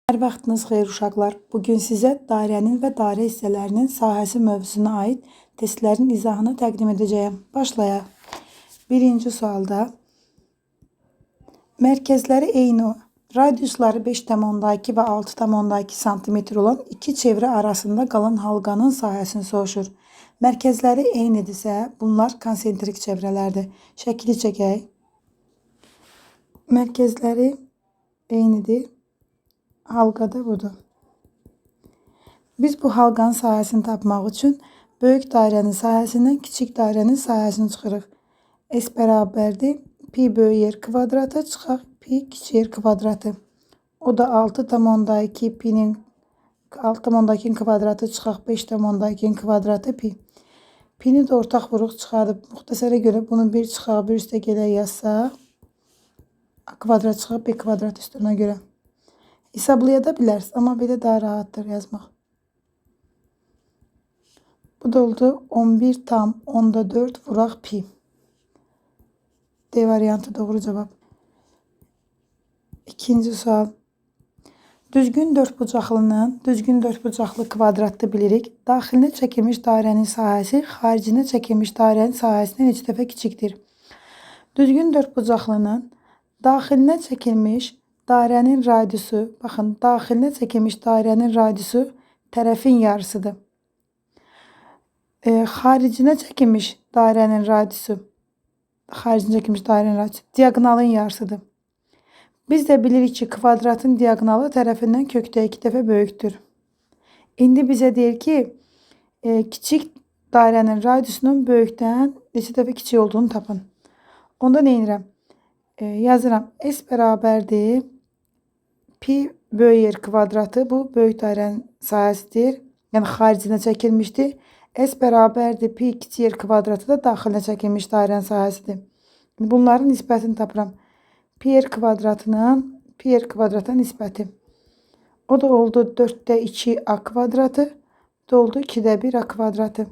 Hər vaxtınız xeyir uşaqlar. Bugün sizə dairənin və dairə hissələrinin sahəsi mövzusuna aid testlərin izahını təqdim edəcəyəm. Başlayaq. Birinci sualda mərkəzləri eyni, radiusları 5,2 və 6,2 cm olan iki çevrə arasında qalan halqanın sahəsini soruşur. Mərkəzləri eynidirsə, bunlar konsentrik çevrələrdir. Şəkili çəkək. Mərkəzləri eynidir. Halqa da budur. Biz bu halqanın sahəsini tapmaq üçün böyük dairənin sahəsindən kiçik dairənin sahəsini çıxırıq. S bərabərdir. Pi böyük R kvadratı çıxaq pi kiçik R kvadratı. O da 6,2 pi'nin 6,2'nin kvadratı çıxaq 5,2'nin kvadratı pi. Pi'ni də ortaq vuruq çıxardıb. Müxtəsərə görə bunu bir çıxaq bir üstə gələ yazsaq. A kvadrat çıxaq B kvadrat üstünə görə. Hesablaya da bilərsiniz, amma belə daha rahatdır yazmaq. Bu da oldu 11,4 vuraq pi. D variantı doğru cavab. İkinci sual. Düzgün dörtbucaqlı kvadratı bilirik. Daxilinə çəkilmiş dairənin sahəsi xaricinə çəkilmiş dairənin sahəsindən neçə dəfə kiçikdir? Düzgün dörtbucaqlının daxilinə çəkilmiş dairənin radiusu, baxın, daxilinə çəkilmiş dairənin radiusu tərəfin yarısıdır. Xaricinə çəkilmiş dairənin radiusu, diaqonalın yarısıdır. Biz də bilirik ki, kvadratın diaqonalı tərəfindən kökdə 2 dəfə böyükdür. İndi bizə deyir ki, kiçik dairənin radiusunun böyükdən neçə dəfə kiçik olduğunu tapın. Onda nə edirəm? Yazıram. S bərabərdir. Pi böyük R kvadratı, bu böyük dairənin sahəsidir. Yəni xaricinə çəkilmişdir. S bərabərdir. Pi kiçik R kvadratı da daxilinə çəkilmiş dairənin sahəsidir. Bunların nisbətini tapıram. Pi R kvadratının pi R kvadrata nisbəti. O da oldu 4'də 2 A kvadratı. O da oldu 2'də 1 A kvadratı.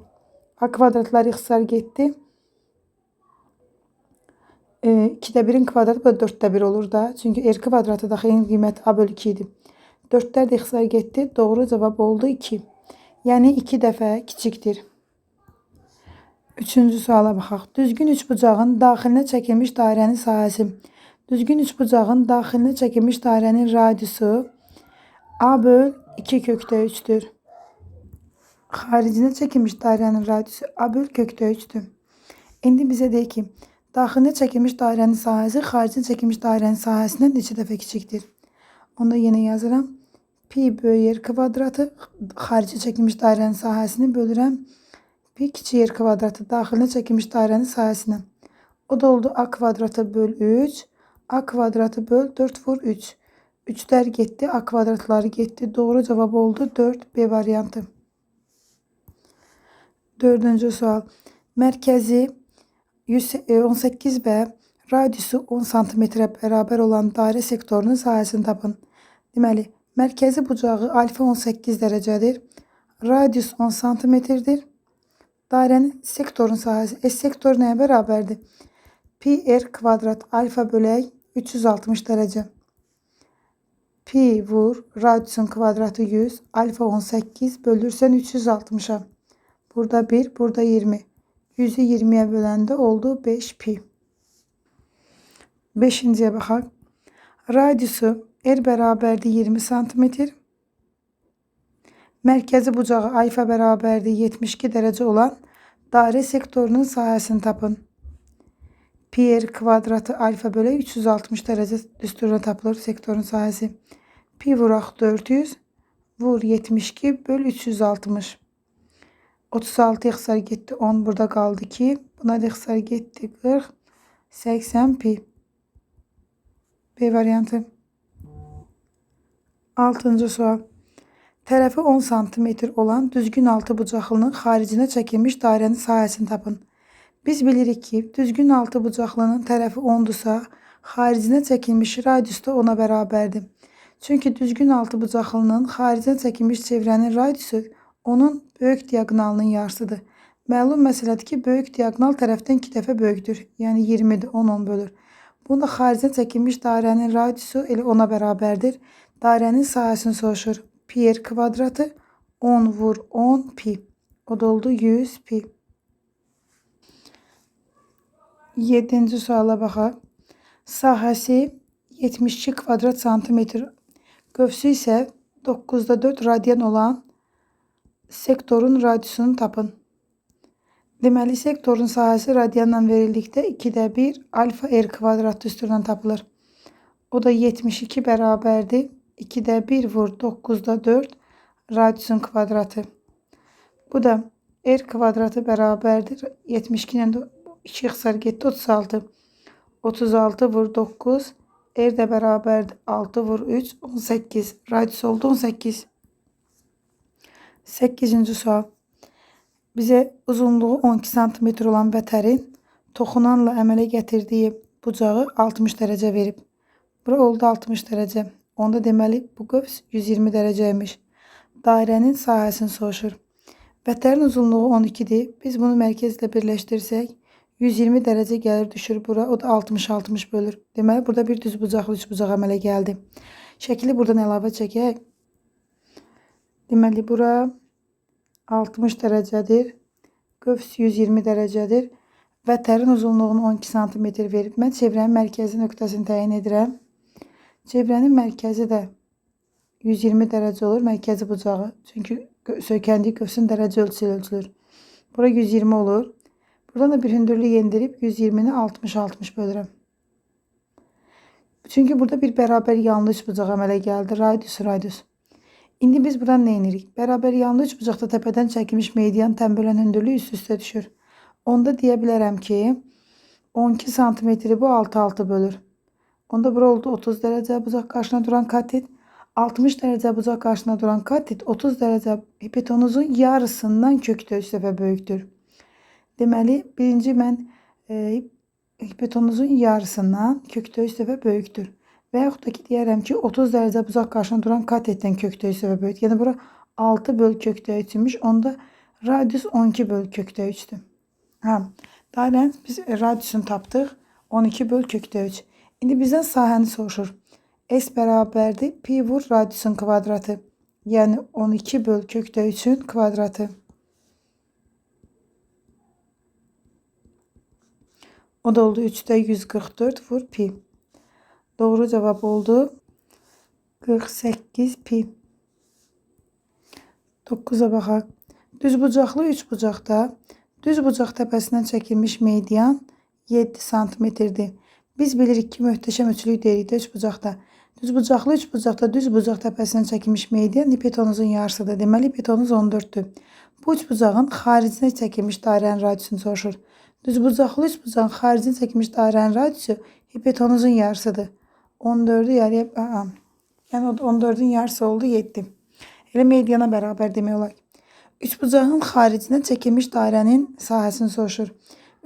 A kvadratlar ixtisar getdi. 2'də 1'in kvadratı da 4'də 1 olur da. Çünki R kvadratı da eyni qiymət A bölü 2 idi. 4'lər də ixtisar getdi. Doğru cavab oldu 2. Yəni 2 dəfə kiçikdir. Üçüncü suala baxaq. Düzgün üçbucağın daxilinə çəkilmiş dairənin sahəsi. Düzgün üçbucağın daxilinə çəkilmiş dairənin radiusu A böl 2 kökdə 3'dür. Xaricinə çəkilmiş dairənin radiusu A böl kökdə 3'dür. İndi bizə deyir ki, daxilinə çəkilmiş dairənin sahəsi xaricinə çəkilmiş dairənin sahəsindən neçə dəfə kiçikdir? Onda yenə yazıram. Pi böyük R kvadratı xarici çəkilmiş dairənin sahəsini bölürəm. Pi kiçik R kvadratı daxilinə çəkilmiş dairənin sahəsindən. O da oldu A kvadratı böl 3. A kvadratı böl 4 vur 3. 3'lər getdi. A kvadratları getdi. Doğru cavab oldu 4 B variantı. Dördüncü sual. Mərkəzi 18 və radiusu 10 cm bərabər olan dairə sektorunun sahəsini tapın. Deməli, mərkəzi bucağı alfa 18 dərəcədir. Radius 10 cm-dir. Dairənin sektorun sahəsi S sektoru nəyə bərabərdir? Pi R kvadrat alfa bölək 360 dərəcə. Pi vur radiusun kvadratı 100. Alfa 18 bölürsən 360'a. Burada 1, burada 20. 100'ü 20'ye böləndə oldu 5 pi. 5-ciyə baxaq. Radiusu R bərabərdir 20 cm. Mərkəzi bucağı alfa bərabərdir 72 dərəcə olan dairə sektorunun sahəsini tapın. Pi R kvadratı alfa bölək 360 dərəcə düsturuna tapılır sektorun sahəsi. Pi vuraq 400 vur 72 böl 360. 36 ixtisar getdi 10 burada qaldı 2. Buna da ixtisar getdi 40 80 pi. B variantı. 6-cı sual. Tərəfi 10 cm olan düzgün altı bucaqlının xaricinə çəkilmiş dairənin sahəsini tapın. Biz bilirik ki, düzgün altı bucaqlının tərəfi 10'dursa, xaricinə çəkilmiş radius da 10'a bərabərdir. Çünki düzgün altı bucaqlının xaricinə çəkilmiş çevrənin radiusu onun böyük diaqonalının yarısıdır. Məlum məsələdir ki, böyük diaqonal tərəfdən 2 dəfə böyükdür. Yəni 20'dir, 10 bölür. Bunda xaricinə çəkilmiş dairənin radiusu elə 10'a bərabərdir. Dairənin sahəsini soruşur. Pi r kvadratı 10 vur 10 pi. O da oldu 100 pi. 7-ci suala baxaq. Sahəsi 72 kvadrat santimetr. Qövsü isə 9'da 4 radian olan sektorun radiusunu tapın. Deməli, sektorun sahəsi radianla verildikdə 2'də 1 alfa r kvadrat üstündən tapılır. O da 72 bərabərdir. 2'də 1 vur 9'da 4 radiusun kvadratı. Bu da r kvadratı bərabərdir. 72 ilə 2 xısar getdi 36. 36 vur 9. R də bərabərdir. 6 vur 3 18. Radius oldu 18. 8-ci sual. Bizə uzunluğu 12 cm olan vətərin toxunanla əmələ gətirdiyi bucağı 60 dərəcə verib. Bura oldu 60 dərəcə. Onda deməli bu qövs 120 dərəcəymiş. Dairənin sahəsini soruşur. Vətərin uzunluğu 12'dir. Biz bunu mərkəzlə birləşdirsək 120 dərəcə gəlir düşür bura. O da 60-60 bölür. Deməli burada bir düz bucaqlı üç bucaq əmələ gəldi. Şəkili buradan əlavə çəkək. Deməli bura 60 dərəcədir. Qövs 120 dərəcədir. Vətərin uzunluğunu 12 cm verib. Mən çevrənin mərkəzi nöqtəsini təyin edirəm. Çevrənin mərkəzi də 120 dərəcə olur. Mərkəzi bucağı. Çünki söykəndiyi qövsün dərəcə ölçüsü ölçülür. Bura 120 olur. Buradan da bir hündürlük yendirib 120'ni 60-60 bölürəm. Çünki burada bir bərabər yanlı üç bucaq əmələ gəldi. Radius. İndi biz buradan nə edirik? Bərabər yanlı üç bucaqda təpədən çəkilmiş median tənbölən hündürlüyü üst-üstə düşür. Onda deyə bilərəm ki 12 cm bu 6-6 bölür. Onda bura oldu 30 dərəcə bucaq qarşısına duran katet. 60 dərəcə bucaq qarşısına duran katet 30 dərəcə hipotenuzun yarısından kökdə 3 dəfə böyükdür. Deməli, birinci mən hipotenuzun yarısından kökdə 3 dəfə böyükdür. Və yaxud da ki, deyərəm ki, 30 dərəcə bucaq qarşısına duran katetdən kökdə 3 dəfə böyükdür. Yəni, bura 6 böl kökdə 3'müş. Onda radius 12 böl kökdə 3'dür. Dairənin biz radiusunu tapdıq. 12 böl kökdə 3. İndi bizdən sahəni soruşur. S bərabərdir. Pi vur radiusun kvadratı. Yəni 12 böl kökdə 3'ün kvadratı. O da oldu 3'də 144 vur pi. Doğru cevap oldu 48 pi. 9'a baxaq. Düz bucaqlı 3 bucaqda düz bucaq təpəsindən çəkilmiş median 7 cm-dir. Biz bilirik ki, möhtəşəm üçlük deyirikdə 3 bucaqda. Düz bucaqlı 3 bucaqda düz bucaq təpəsindən çəkilmiş median hipotenuzun yarısıdır. Deməli, hipotenuz 14'dür. Bu 3 bucağın xaricinə çəkilmiş dairənin radiusunu soruşur. Düz bucaqlı 3 bucağın xaricinə çəkilmiş dairənin radiusu hipotenuzun yarısıdır. 14'ü yarıya... Yəni 14'ün yarısı oldu 7. Elə mediana bərabər demək olar. 3 bucağın xaricinə çəkilmiş dairənin sahəsini soruşur.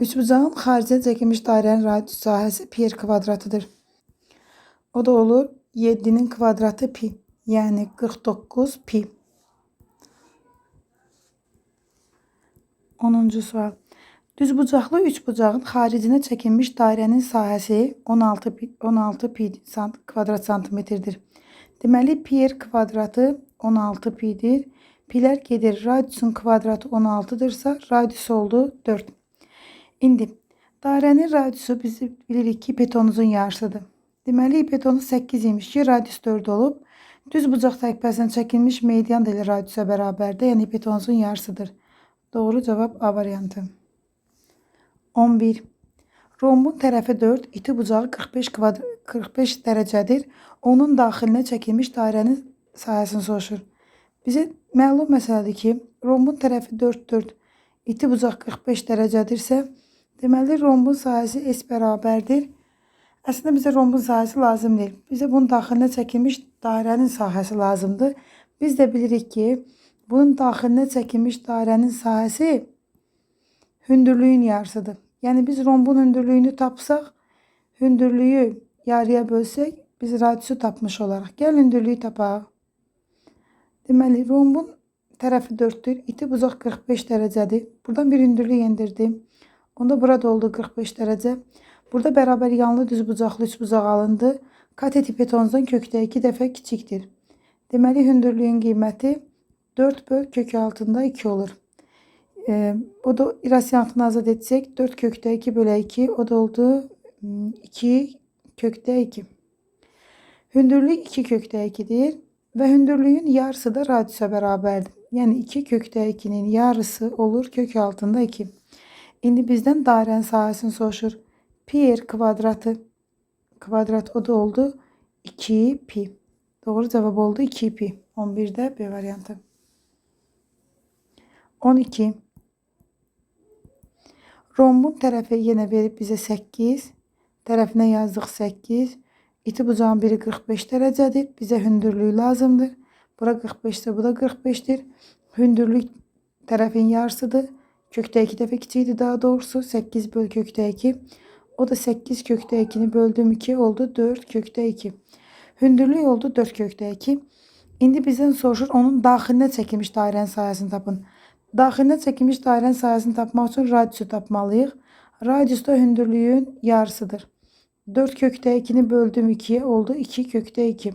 3 bucağın xaricinə çəkilmiş dairənin radius sahəsi pi r kvadratıdır. O da olur 7'nin kvadratı pi. Yəni 49 pi. 10-cu sual. Düz bucaqlı 3 bucağın xaricinə çəkilmiş dairənin sahəsi 16 pi kvadrat santimetrdir. Deməli, pi r kvadratı 16 pi'dir. Pi'lər gedir. Radiusun kvadratı 16'dırsa radius oldu 4. İndi dairənin radiusu biz bilirik ki, hipotenuzun yarısıdır. Deməli, hipotenuz 8 imiş ki, radius 4 olub. Düz bucaq təpəsindən çəkilmiş median da elə radiusa bərabərdir. Yəni hipotenuzun yarısıdır. Doğru cavab A variantı. 11. Rombun tərəfi 4, iti bucağı 45 dərəcədir. Onun daxilinə çəkilmiş dairənin sahəsini soruşur. Bizə məlum məsələdir ki, rombun tərəfi 4, iti bucaq 45 dərəcədirsə, deməli, rombun sahəsi S bərabərdir. Əslində bizə rombun sahəsi lazım deyil. Bizə bunun daxilinə çəkilmiş dairənin sahəsi lazımdır. Biz də bilirik ki, bunun daxilinə çəkilmiş dairənin sahəsi hündürlüyün yarısıdır. Yəni biz rombun hündürlüyünü tapsaq, hündürlüyü yarıya bölsək, biz radiusu tapmış olaraq. Gəl hündürlüyü tapaq. Deməli, rombun tərəfi 4'dür. İti bucaq 45 dərəcədir. Buradan bir hündürlük endirdim. Onda burada oldu 45 dərəcə. Burada bərabər yanlı düz bucaqlı 3 bucaq alındı. Katet hipotenuzdan kökdə 2 dəfə kiçikdir. Deməli, hündürlüyün qiyməti 4 böl kök altında 2 olur. O da irrasionalını azad etsək 4 kökdə 2 bölü 2 o da oldu 2 kökdə 2. Hündürlük 2 kökdə 2'dir və hündürlüyün yarısı da radiusa bərabərdir. Yəni 2 kökdə 2'nin yarısı olur kök altında 2. İndi bizdən dairənin sahəsini soruşur. Pi r kvadratı kvadrat o da oldu 2 pi. Doğru cevap oldu 2 pi. 11'de B variantı. 12. Rombun tərəfi yenə verib bizə 8. Tərəfinə yazdıq 8. İti bucağın biri 45 dərəcədir. Bizə hündürlüyü lazımdır. Bura 45 ise bu da 45'dir. Hündürlük tərəfin yarısıdır. Kökdə 2 dəfə kiçikdir daha doğrusu. 8 böl kökdə 2. O da 8 kökdə 2'ni böldüm 2 oldu 4 kökdə 2. Hündürlük oldu 4 kökdə 2. İndi bizdən soruşur onun daxilinə çəkilmiş dairənin sahəsini tapın. Daxilinə çəkilmiş dairənin sahəsini tapmaq üçün radiusu tapmalıyıq. Radius da hündürlüyün yarısıdır. 4 kökdə 2'ni böldüm 2'ye oldu 2 kökdə 2.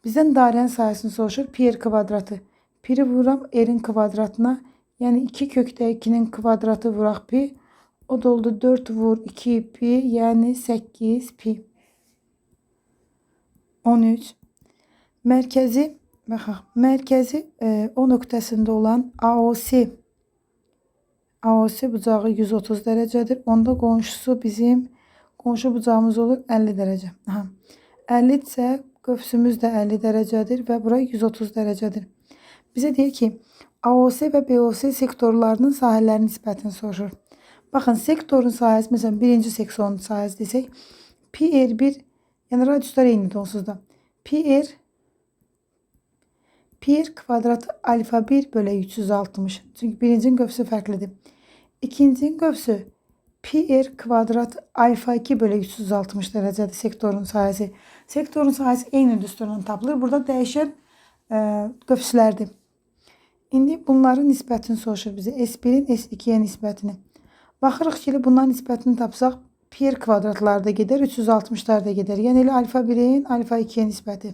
Bizdən dairənin sahəsini soruşur. Pi r kvadratı. Pi'ri vuram r'in kvadratına. Yəni 2 kökdə 2'nin kvadratı vuraq pi. O da oldu 4 vur 2 pi. Yəni 8 pi. 13. Mərkəzi O nöqtəsində olan AOC bucağı 130 dərəcədir. Onda qonşusu bizim qonşu bucağımız olur 50 dərəcə. 50 isə qövsümüz də 50 dərəcədir və bura 130 dərəcədir. Bizə deyir ki, AOC və BOC sektorlarının sahələrinin nisbətini soruşur. Baxın, sektorun sahəsi, məsələn, birinci sektorun sahəsi desək, pi r1, yəni radiuslar eynidir onsuz da. Pi r kvadrat alfa 1 bölü 360. Çünki birincinin qövsü fərqlidir. İkincinin qövsü pi r kvadrat alfa 2 bölü 360 dərəcədir sektorun sahəsi. Sektorun sahəsi eyni düsturla tapılır. Burada dəyişən qövslərdir. İndi bunların nisbətini soruşur bizə. S1'in S2'ye nisbətini. Baxırıq ki, bunların nisbətini tapsaq pi r kvadratlarda gedər, 360'lar da gedər. Yəni elə alfa 1'in alfa 2'ye nisbəti.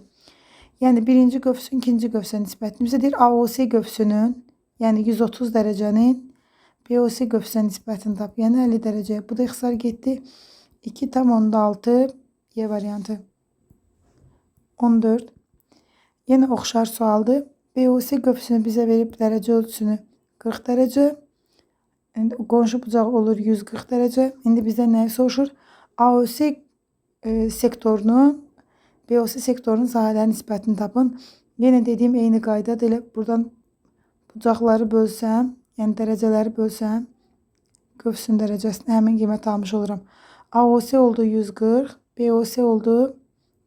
Yəni birinci qövsün ikinci qövsə nisbətini. Bizə deyir AOC qövsünün, yəni 130 dərəcənin BOC qövsə nisbətini tap. Yəni 50 dərəcəyə. Bu da ixtisar getdi. 2,6 Y variantı. 14. Yenə oxşar sualdır. BOC qövsünü bizə verib dərəcə ölçüsünü 40 dərəcə. Qonşu bucağı olur 140 dərəcə. İndi bizdən nəyi soruşur? AOC sektorunun BOC sektorunun sahələrinin nisbətini tapın. Yenə dediyim eyni qaydadır. Elə buradan bucaqları bölsəm, yəni dərəcələri bölsəm, qövsün dərəcəsini həmin qiymət almış oluram. AOC oldu 140, BOC oldu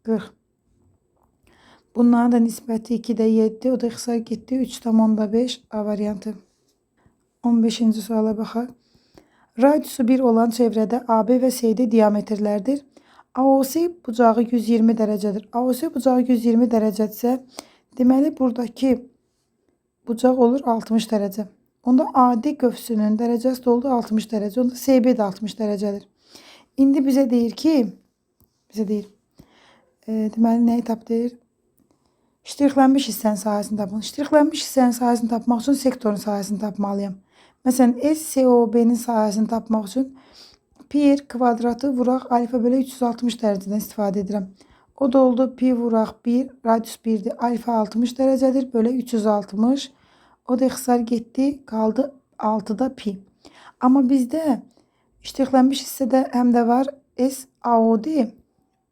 40. Bunların da nisbəti 2'də 7, o da ixtisar getdi 3,5 A variantı. 15-ci suala baxaq. Radiusu 1 olan çevrədə AB və CD diametrlərdir. AOC bucağı 120 dərəcədir. AOC bucağı 120 dərəcədirsə, deməli buradakı bucaq olur 60 dərəcə. Onda AD qövsünün dərəcəsi də oldu 60 dərəcə. Onda CB də 60 dərəcədir. İndi bizə deyir ki, deməli nəyi tap deyir? Ştrixlənmiş hissənin sahəsini tapın. Ştrixlənmiş hissənin sahəsini tapmaq üçün sektorun sahəsini tapmalıyam. Məsələn, SCOB-nin sahəsini tapmaq üçün pi r kvadratı vuraq alfa bölü 360 dərəcədən istifadə edirəm. O da oldu pi vuraq 1, radius 1'dir. Alfa 60 dərəcədir bölü 360. O da ixtisar getdi, qaldı 6'da pi. Amma bizdə ştrixlənmiş hissədə həm də var SAOD.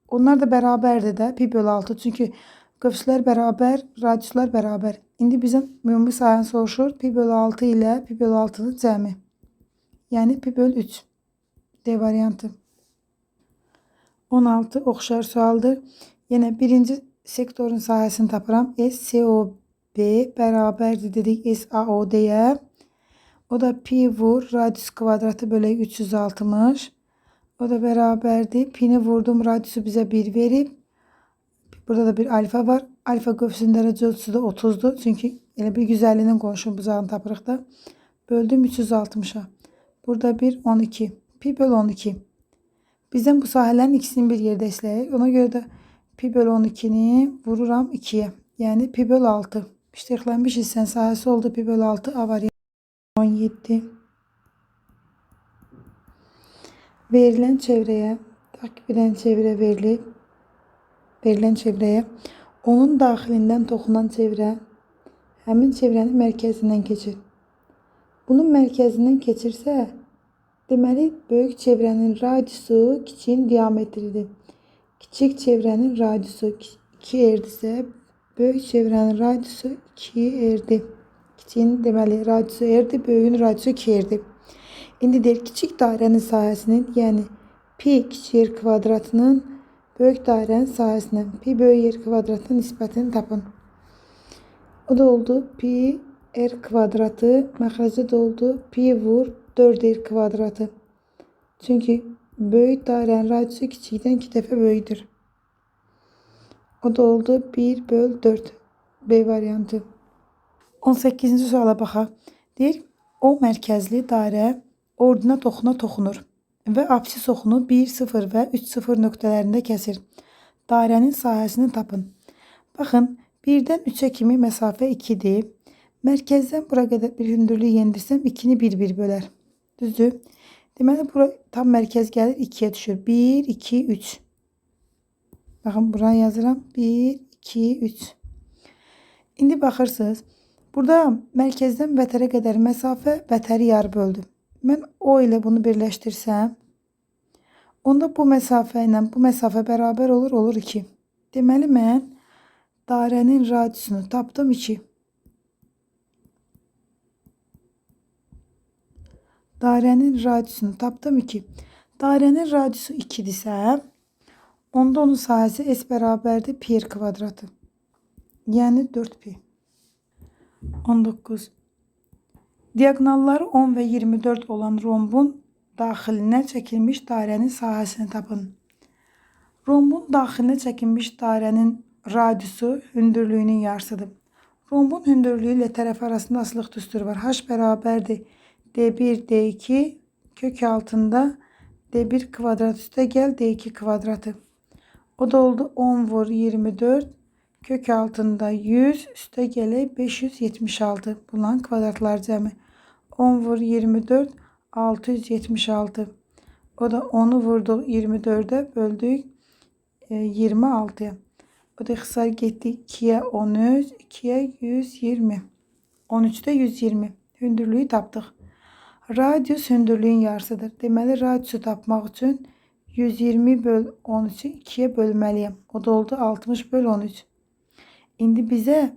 Onlar da bərabərdir də pi bölü 6. Çünki qövslər bərabər, radiuslar bərabər. İndi bizim ümumi sayəni soruşur. Pi bölü 6 ilə pi bölü 6'nın cəmi. Yəni pi bölü 3. D variantı. 16 oxşar sualdır. Yenə birinci sektorun sahəsini tapıram. SCOB bərabərdir dedik SAOD-yə. O da pi vur radius kvadratı bölü 360. O da bərabərdir. Pi'ni vurdum, radiusu bizə 1 verib. Burada da bir alfa var. Alfa qövsünün dərəcə ölçüsü də 30'dur. Çünki elə bir 150'nin qonşu bucağını tapırıq da. Böldüm 360'a. Burada bir 12. Pi bölü 12. Bizdən bu sahələrin ikisini bir yerdə əsləyir. Ona görə də pi bölü 12'ni vururam 2'ye. Yani pi bölü 6. İşleklenmiş hissen sahəsi oldu pi bölü 6. A variantı 17. Verilen çevreye, takip eden çevre verilip, verilen çevreye onun daxilindən toxunan çevrə həmin çevrənin mərkəzindən keçir. Bunun mərkəzindən keçirsə, deməli böyük çevrənin radiusu kiçiyin diametridir. Kiçik çevrənin radiusu 2 erdirsə, böyük çevrənin radiusu 2 erdir. Kiçiyin deməli radiusu erdir, böyüyün radiusu 2 erdir. İndi deyir kiçik dairənin sahəsinin, yəni pi kiçik yer kvadratının böyük dairənin sahəsindən pi böyük yer kvadratının nisbətini tapın. O da oldu pi r kvadratı, məxrəcdə də oldu pi vur 4r kvadratı. Çünki böyük dairənin radiusu kiçikdən 2 dəfə böyükdür. O da oldu 1 böl 4. B variantı. 18-ci suala baxaq. Deyir, o mərkəzli dairə orduna toxunur və apsis oxunu 1, 0 və 3, 0 nöqtələrində kəsir. Dairənin sahəsini tapın. Baxın, 1-dən 3-ə kimi məsafə 2-dir. Mərkəzdən bura qədər bir hündürlük yendirsəm 2-ni 1 bölər. Düzdür? Deməli, bura tam mərkəz gəlir 2-yə düşür. 1, 2, 3. Baxın, bura yazıram. 1, 2, 3. İndi baxırsınız. Burada mərkəzdən vətərə qədər məsafə vətəri yarı böldü. Mən o ilə bunu birləşdirsəm, onda bu məsafə ilə bu məsafə bərabər olur 2. Deməli, mən dairənin radiusunu tapdım 2. Dairənin radiusunu tapdım 2. Dairənin radiusu 2-dirsə, onda onun sahəsi S bərabərdir pi r kvadratı. Yəni 4pi. 19. Diagonalları 10 və 24 olan rombun daxilinə çəkilmiş dairənin sahəsini tapın. Rombun daxilinə çəkilmiş dairənin radiusu hündürlüyünün yarısıdır. Rombun hündürlüyü ilə tərəf arasında asılıq düsturu var. H bərabərdir D1, D2 kök altında D1 kvadrat üstə gəl D2 kvadratı. O da oldu 10 vur 24 kök altında 100 üstə gələk 576. Bunların kvadratlar cəmi. 10 vur 24 676. O da 10'u vurduq 24'e böldük 26'ya. O da ixtisar getdi 2'yə 13, 2'yə 120. 13'də 120. Hündürlüyü tapdıq. Radius hündürlüyün yarısıdır. Deməli radiusu tapmaq üçün 120 böl 13'ü 2'yə bölməliyəm. O da oldu 60 böl 13. İndi bizə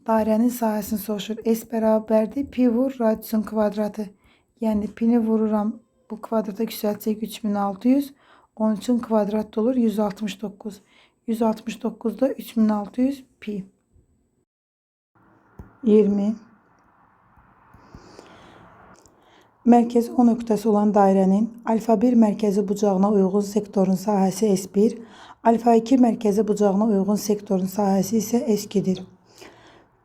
dairənin sahəsini soruşur. S bərabərdir pi vur radiusun kvadratı. Yəni pini vururam bu kvadrata yüksəltsək 3600. 13'ün kvadratı olur 169. 169'da 3600 pi. 20. Mərkəzi O nöqtəsi olan dairənin alfa 1 mərkəzi bucağına uyğun sektorun sahəsi S1, alfa 2 mərkəzi bucağına uyğun sektorun sahəsi isə S2'dir.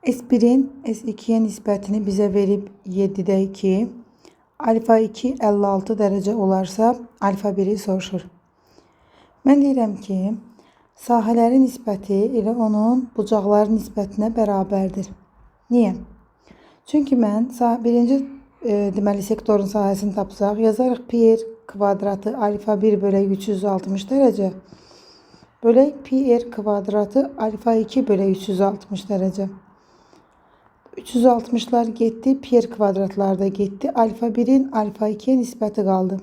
S1'in S2'yə nisbətini bizə verib 7'də 2, alfa 2 56 dərəcə olarsa alfa 1'i soruşur. Mən deyirəm ki, sahələrin nisbəti elə onun bucaqların nisbətinə bərabərdir. Niyə? Çünki mən birinci deməli sektorun sahəsini tapsaq, yazarıq pi r kvadratı alfa 1 bölək 360 dərəcə bölək pi r kvadratı alfa 2 bölək 360 dərəcə. 360'lar getdi, pi r kvadratlar da getdi. Alfa 1'in alfa 2'ye nisbəti qaldı.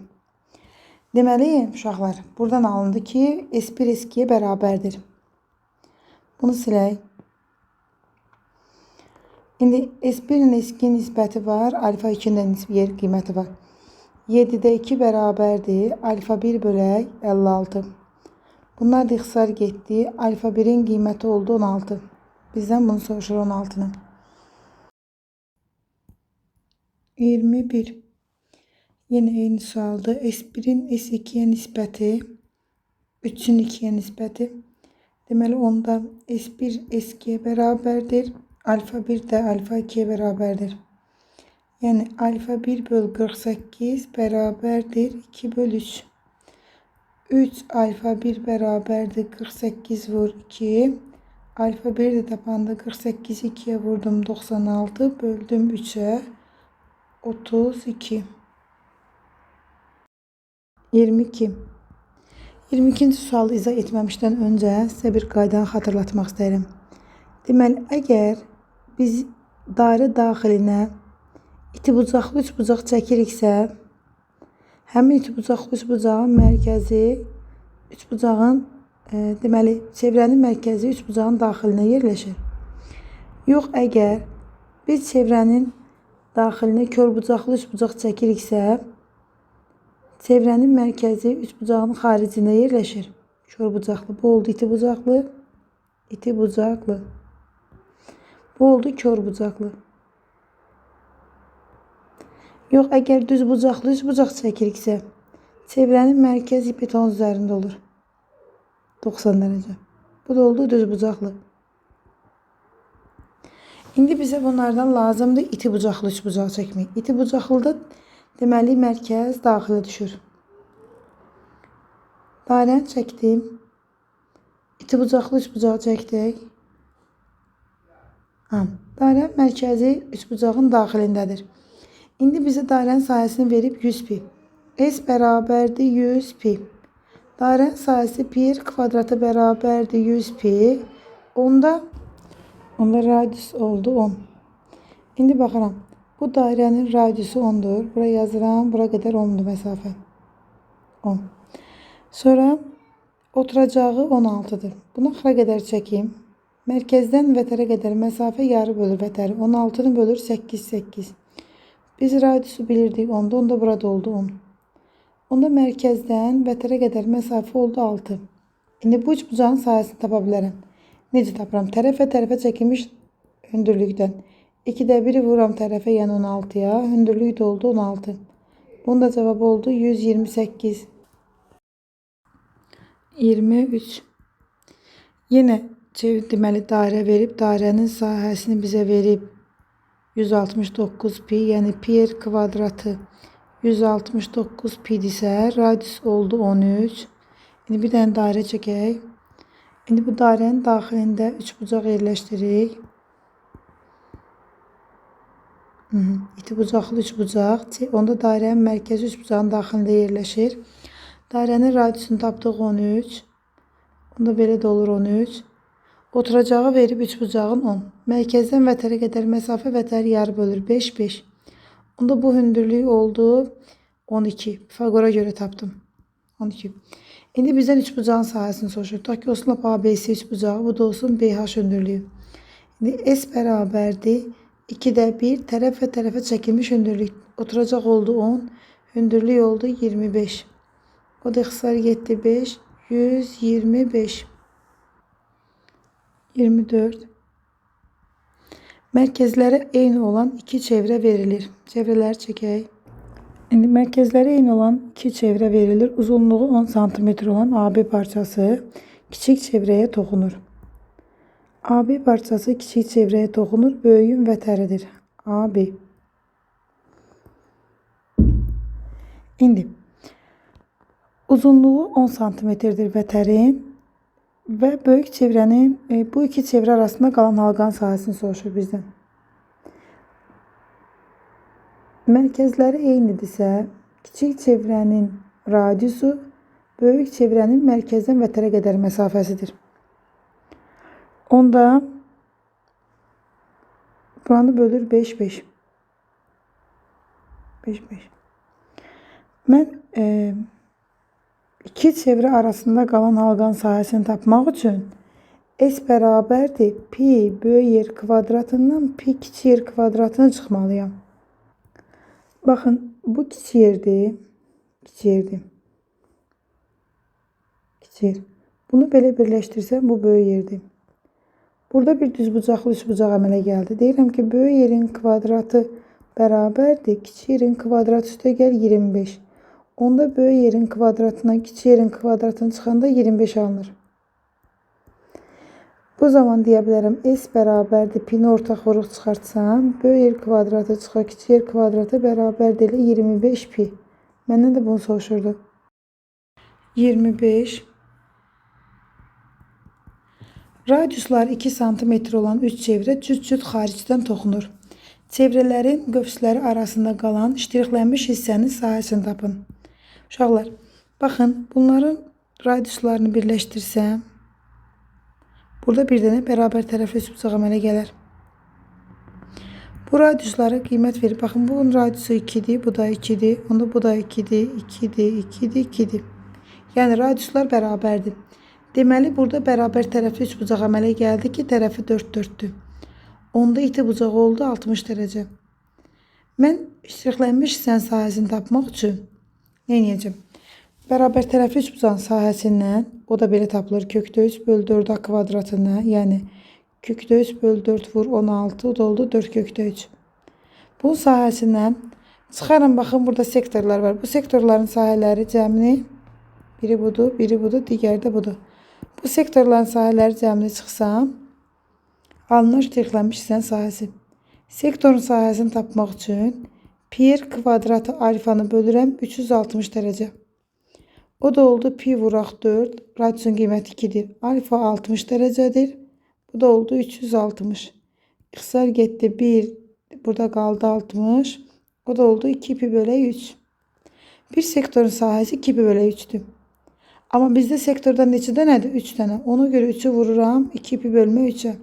Deməli, uşaqlar, buradan alındı ki, S1 S2'yə bərabərdir. Bunu silək. İndi S1'in S2'nin nisbəti var, alfa 2'nin də yer qiyməti var. 7'də 2 bərabərdir, alfa 1 bölək 56. Bunlar da ixtisar getdi, alfa 1'in qiyməti oldu 16. Bizdən bunu soruşur 16'nı. 21. Yine eyni sualda S1'in S2'ye nisbəti 3'ün 2'ye nisbəti. Deməli onda S1 S2'ye bərabərdir. Alfa 1 də alfa 2'ye bərabərdir. Yəni alfa 1 böl 48 bərabərdir 2 böl 3. 3 alfa 1 bərabərdir 48 vur 2. Alfa 1 də tapandı. 48'i 2'ye vurdum 96 böldüm 3'e 32. 22. 22-ci sualı izah etməmişdən öncə sizə bir qaydanı xatırlatmaq istəyirəm. Deməli, əgər biz dairə daxilinə iti bucaqlı üçbucaq çəkiriksə, həmin iti bucaqlı üçbucağın mərkəzi üçbucağın deməli, çevrənin mərkəzi üçbucağın daxilinə yerləşir. Yox, əgər biz çevrənin daxilinə körbucaqlı üçbucaq çəkiriksə, çevrənin mərkəzi üçbucağın xaricində yerləşir. Körbucaqlı. Bu oldu iti bucaqlı. İti bucaqlı. Bu oldu körbucaqlı. Yox, əgər düz bucaqlı üçbucaq çəkiriksə, çevrənin mərkəzi beton üzərində olur. 90 dərəcə. Bu da oldu düz bucaqlı. İndi bizə bunlardan lazımdır iti bucaqlı üçbucaq çəkmək. İti bucaqlıda deməli, mərkəz daxilə düşür. Dairəni çəkdim. İti bucaqlı üçbucağı çəkdik. Dairənin mərkəzi üçbucağın daxilindədir. İndi bizə dairənin sahəsini verib 100 pi. S bərabərdir 100 pi. Dairənin sahəsi pi kvadratı bərabərdir 100 pi. Onda radius oldu 10. İndi baxıram. Bu dairənin radiusu 10'dur. Buraya yazıram. Bura qədər 10'dur məsafə. 10. Sonra oturacağı 16'dır. Bunu axıra qədər çəkeyim. Mərkəzdən vətərə qədər məsafə yarı bölür vətəri. 16'nı bölür 8, 8. Biz radiusu bilirdik 10'da. Onda burada oldu 10. Onda mərkəzdən vətərə qədər məsafə oldu 6. İndi bu üçbucağın sahəsini tapa bilərəm. Necə tapıram? Tərəfə çəkilmiş hündürlükdən. 2'də 1'i vuram tərəfə, yəni 16'ya. Hündürlük də oldu 16. Bunun da cavabı oldu 128. 23. Yenə deməli dairə verib, dairənin sahəsini bizə verib 169 pi, yəni pi kvadratı 169 pidirsə, radius oldu 13. İndi bir dənə dairə çəkək. İndi bu dairənin daxilində üçbucaq yerləşdiririk. İti bucaqlı üçbucaq. Onda dairənin mərkəzi üçbucağın daxilində yerləşir. Dairənin radiusunu tapdıq 13. Onda belə də olur 13. Oturacağı verib üçbucağın 10. Mərkəzdən vətərə qədər məsafə vətəri yarı bölür 5, 5. Onda bu hündürlük oldu 12. Pifagora görə tapdım. 12. İndi bizdən üçbucağın sahəsini soruşur. Tutaq ki, olsun ABC üçbucağı, bu da olsun BH hündürlüyü. İndi S bərabərdir 2'də 1 tərəfə çəkilmiş hündürlük. Oturacaq oldu 10. Hündürlük oldu 25. O da ixtisar getdi 5. 125. 24. Mərkəzləri eyni olan iki çevrə verilir. Çevrələri çəkək. İndi mərkəzləri eyni olan iki çevrə verilir. Uzunluğu 10 cm olan AB parçası kiçik çevrəyə toxunur. AB parçası kiçik çevrəyə toxunur. Böyüyün vətəridir. AB. İndi uzunluğu 10 cm-dir vətərin və böyük çevrənin bu iki çevrə arasında qalan halqanın sahəsini soruşur bizdən. Mərkəzləri eynidirsə, kiçik çevrənin radiusu böyük çevrənin mərkəzdən vətərə qədər məsafəsidir. Onda buranı bölür 5, 5. 5, 5. Mən iki çevrə arasında qalan halqanın sahəsini tapmaq üçün S bərabərdir pi böyük yer kvadratından pi kiçik yer kvadratını çıxmalıyam. Baxın, bu kiçik yerdir. Kiçik yerdir. Kiçik yer. Bunu belə birləşdirsəm bu böyük yerdir. Burada bir düzbucaqlı üçbucaq əmələ gəldi. Deyirəm ki, böyük yerin kvadratı bərabərdir. Kiçik yerin kvadratı üstə gəl 25. Onda böyük yerin kvadratına kiçik yerin kvadratını çıxanda 25 alınır. Bu zaman deyə bilərəm S bərabərdir. Pi-ni ortaq vuruq çıxartsam, böyük yer kvadratı çıxar, kiçik yer kvadratı bərabərdir 25 pi. Məndən də bunu soruşurdu. 25. Radiusları 2 sm olan 3 çevrə cüt-cüt xaricdən toxunur. Çevrələrin qövsləri arasında qalan ştrixlənmiş hissənin sahəsini tapın. Uşaqlar, baxın, bunların radiuslarını birləşdirsəm, burada bir dənə bərabər tərəfli üçbucaq əmələ gələr. Bu radiuslara qiymət verib. Baxın, bunun radiusu 2'dir, bu da 2'dir. Onda bu da 2'dir, 2'dir, 2'dir, 2'dir. Yəni radiuslar bərabərdir. Deməli, burada bərabər tərəfli üçbucaq əmələ gəldi ki, tərəfi 4-4'dür. Onda iti bucaq oldu 60 dərəcə. Mən ştrixlənmiş hissənin sahəsini tapmaq üçün nə edəcəm? Bərabər tərəfli üçbucağın sahəsindən, o da belə tapılır, kökdə 3 bölü 4 a kvadratına, yəni kökdə 3 bölü 4 vur 16, o da oldu 4 kökdə 3. Bunun sahəsindən çıxarın, baxın, burada sektorlar var. Bu sektorların sahələri cəmini, biri budur, digəri də budur. Bu sektorların sahələri cəmini çıxsam, alınan ştrixlənmiş hissənin sahəsi. Sektorun sahəsini tapmaq üçün pi r kvadratı alfanı bölürəm 360 dərəcə. O da oldu pi vuraq 4, radiusun qiyməti 2'dir. Alfa 60 dərəcədir. Bu da oldu 360. İxtisar getdi 1, burada qaldı 60. O da oldu 2 pi bölü 3. Bir sektorun sahəsi 2 pi bölü 3'dür. Amma bizdə sektordan neçə dənədir? 3 dənə. Ona görə 3'ü vururam 2 pi bölmə 3'ə.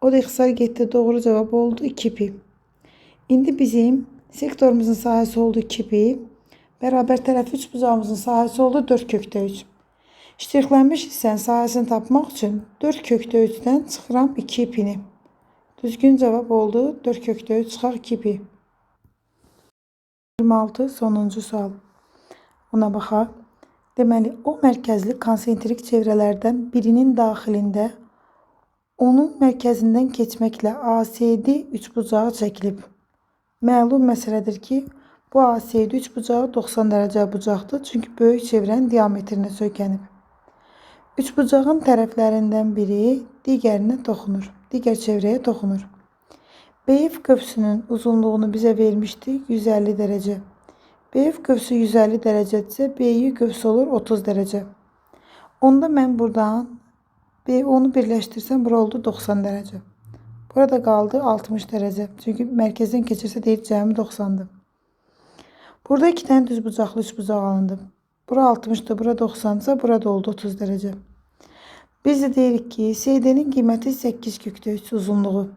O da ixtisar getdi. Doğru cavab oldu 2 pi. İndi bizim sektorumuzun sahəsi oldu 2 pi. Bərabər tərəfli üçbucağımızın sahəsi oldu 4 kökdə 3. Ştrixlənmiş hissənin sahəsini tapmaq üçün 4 kökdə 3'dən çıxıram 2 pini. Düzgün cavab oldu 4 kökdə 3 çıxaq 2 pi. 26 sonuncu sual. Ona baxaq. Deməli, o mərkəzli konsentrik çevrələrdən birinin daxilində onun mərkəzindən keçməklə ACD üçbucağı çəkilib. Məlum məsələdir ki, bu ACD üçbucağı 90 dərəcə bucaqdır, çünki böyük çevrənin diametrinə söykənib. Üçbucağın tərəflərindən biri digərinə toxunur, digər çevrəyə toxunur. BF qövsünün uzunluğunu bizə vermişdi 150 dərəcə. BF qövsü 150 dərəcədirsə, BY qövsü olur 30 dərəcə. Onda mən buradan onu birləşdirsəm, bura oldu 90 dərəcə. Burada qaldı 60 dərəcə. Çünki mərkəzdən keçirsə deyir cəmi 90'dır. Burada 2 dənə düzbucaqlı üçbucaq alındı. Bura 60'dır, bura 90'dırsa, burada oldu 30 dərəcə. Biz də deyirik ki, SD'nin qiyməti 8 kökdə 3 uzunluğu.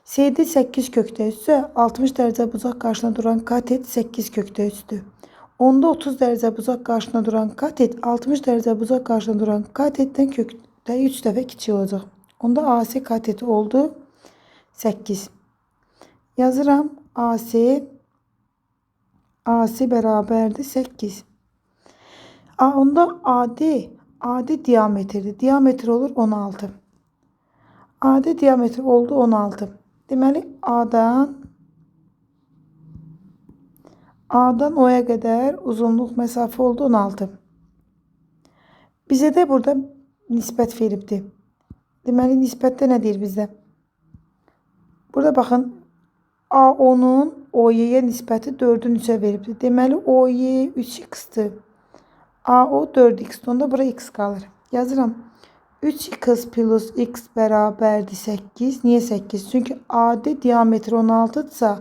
CD 8 kökdə 3'sə 60 dərəcə bucaq qarşısına duran katet 8 kökdə 3'dür. Onda 30 dərəcə bucaq qarşısına duran katet 60 dərəcə bucaq qarşısına duran katetdən kökdə 3 dəfə kiçik olacaq. Onda AC kateti oldu 8. Yazıram AC bərabərdir 8. Onda AD diametrdir. Diametr olur 16. AD diametri oldu 16. Deməli, A'dan O'ya qədər uzunluq məsafə oldu 16. Bizə də burada nisbət veribdir. Deməli, nisbətdə nə deyir bizdə? Burada baxın, AO'nun OY'yə nisbəti 4'ün 3'ə veribdir. Deməli, OY 3x'dir. AO 4x. Onda bura x qalır. Yazıram. 3x plus x bərabərdir 8. Niyə 8? Çünki AD diametri 16'dırsa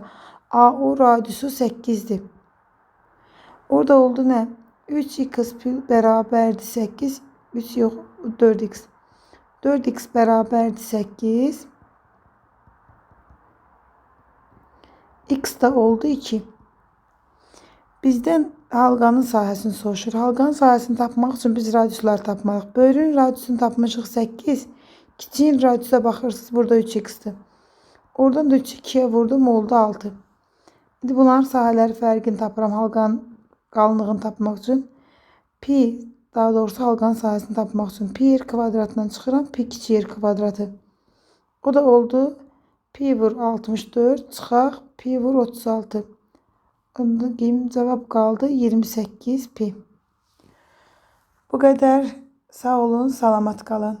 AO radiusu 8'dir. Orada oldu nə? 3x bərabərdir 8. 3 yox, 4x. 4x bərabərdir 8. X da oldu 2. Bizdən halqanın sahəsini soruşur. Halqanın sahəsini tapmaq üçün biz radiusları tapmalıyıq. Böyrün radiusunu tapmışıq 8. Kiçiyin radiusa baxırsınız. Burada 3x'dir. Oradan da 3'ü 2'yə vurdum. Oldu 6. İndi bunların sahələri fərqini tapıram. Halqanın qalınlığını tapmaq üçün. Pi, daha doğrusu halqanın sahəsini tapmaq üçün. Pi r kvadratından çıxıram. Pi kiçik r kvadratı. O da oldu. Pi vur 64. Çıxaq. Pi vur 36. Onda cavab qaldı 28 pi. Bu qədər. Sağ olun, salamat qalın.